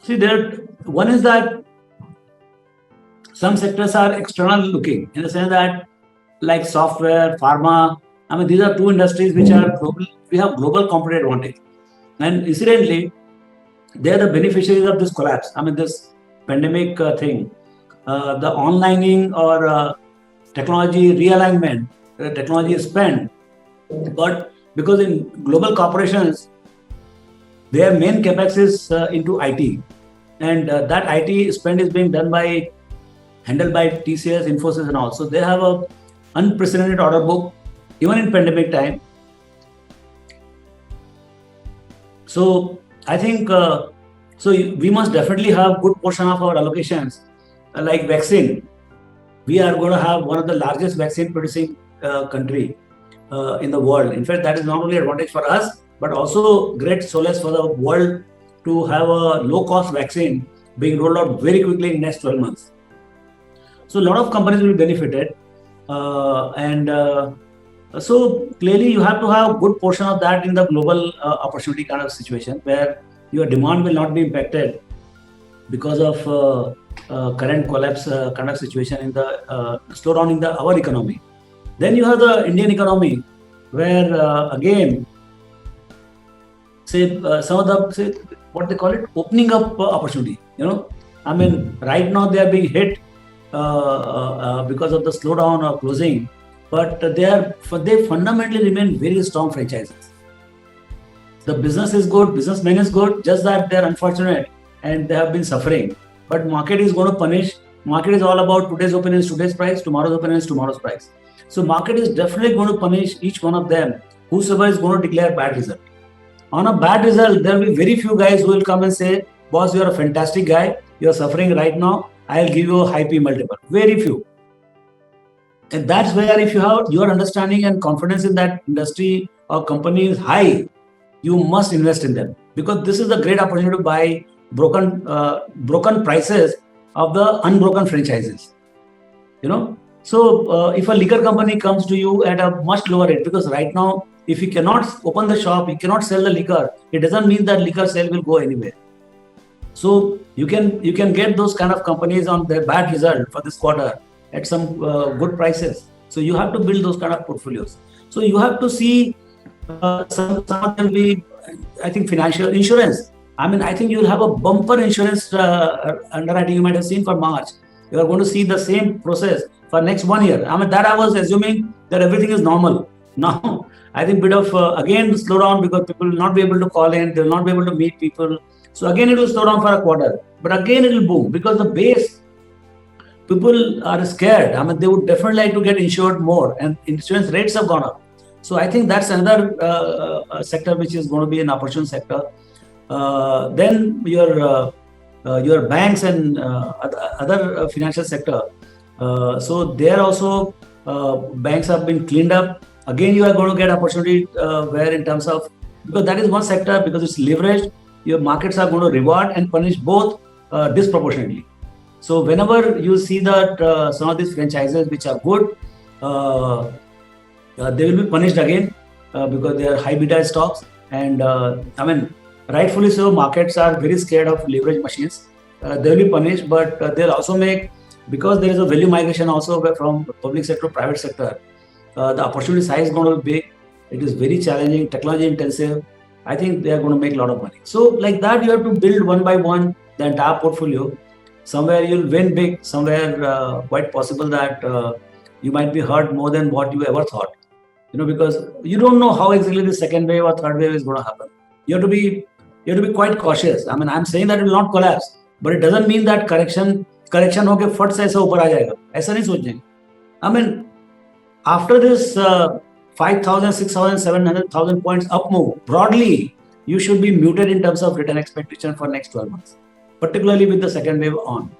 See, one is that some sectors are external looking in the sense that, like software, pharma. I mean, these are two industries which are global. We have global competitive advantage, and incidentally, they are the beneficiaries of this collapse. I mean, this pandemic thing, the onlining or technology realignment, technology spend. But because in global corporations, their main capex is into IT, and that IT spend is being done by handled by TCS, Infosys, and all. So they have a unprecedented order book, even in pandemic time. So I think we must definitely have good portion of our allocations, like vaccine. We are going to have one of the largest vaccine producing country in the world. In fact, that is not only advantage for us, but also great solace for the world to have a low cost vaccine being rolled out very quickly in next 12 months. So a lot of companies will be benefited, and so clearly you have to have good portion of that in the global opportunity kind of situation where your demand will not be impacted because of current collapse kind of situation in the slowdown in the our economy. Then you have the Indian economy where again say some of the say what they call it opening up opportunity. I mean right now they are being hit because of the slowdown or closing, but they fundamentally remain very strong franchises. The business is good, businessman is good, just that they're unfortunate and they have been suffering. But market is going to punish. Market is all about today's opinion is today's price, tomorrow's opinion is tomorrow's price. So market is definitely going to punish each one of them, whosoever is going to declare bad result. On a bad result, there will be very few guys who will come and say, boss, you're a fantastic guy, you're suffering right now, I'll give you a high P multiple. Very few. And that's where if you have your understanding and confidence in that industry or company is high, you must invest in them, because this is a great opportunity to buy broken prices of the unbroken franchises. So if a liquor company comes to you at a much lower rate, because right now if you cannot open the shop, you cannot sell the liquor, it doesn't mean that liquor sale will go anywhere. So you can get those kind of companies on their bad result for this quarter at some good prices. So you have to build those kind of portfolios. So you have to see some of them will be, I think, financial insurance. I mean, I think you will have a bumper insurance underwriting. You might have seen for March. You are going to see the same process for next 1 year. I mean, that I was assuming that everything is normal. Now, I think bit of again slow down because people will not be able to call in. They will not be able to meet people. So again, it will slow down for a quarter. But again, it will boom because the base, people are scared. I mean, they would definitely like to get insured more, and insurance rates have gone up. So I think that's another sector which is going to be an opportune sector. Then your banks and other financial sector. So there also banks have been cleaned up. Again, you are going to get opportunity where in terms of, because that is one sector, because it's leveraged, your markets are going to reward and punish both disproportionately. So whenever you see that some of these franchises which are good, they will be punished again because they are high beta stocks. And I mean, rightfully so, markets are very scared of leverage machines. They will be punished, but they'll also make, because there is a value migration also from public sector to private sector, the opportunity size is going to be big. It is very challenging, technology intensive. I think they are going to make a lot of money. So like that, you have to build one by one the entire portfolio. Somewhere you'll win big, somewhere quite possible that you might be hurt more than what you ever thought. Because you don't know how exactly the second wave or third wave is going to happen. You have to be quite cautious. I mean, I'm saying that it will not collapse, but it doesn't mean that correction होके फट से ऐसा ऊपर आ जाएगा. ऐसा नहीं सोचेंगे. I mean, after this 5,000, 6,000, 700,000 points up move, broadly, you should be muted in terms of return expectation for next 12 months, particularly with the second wave on.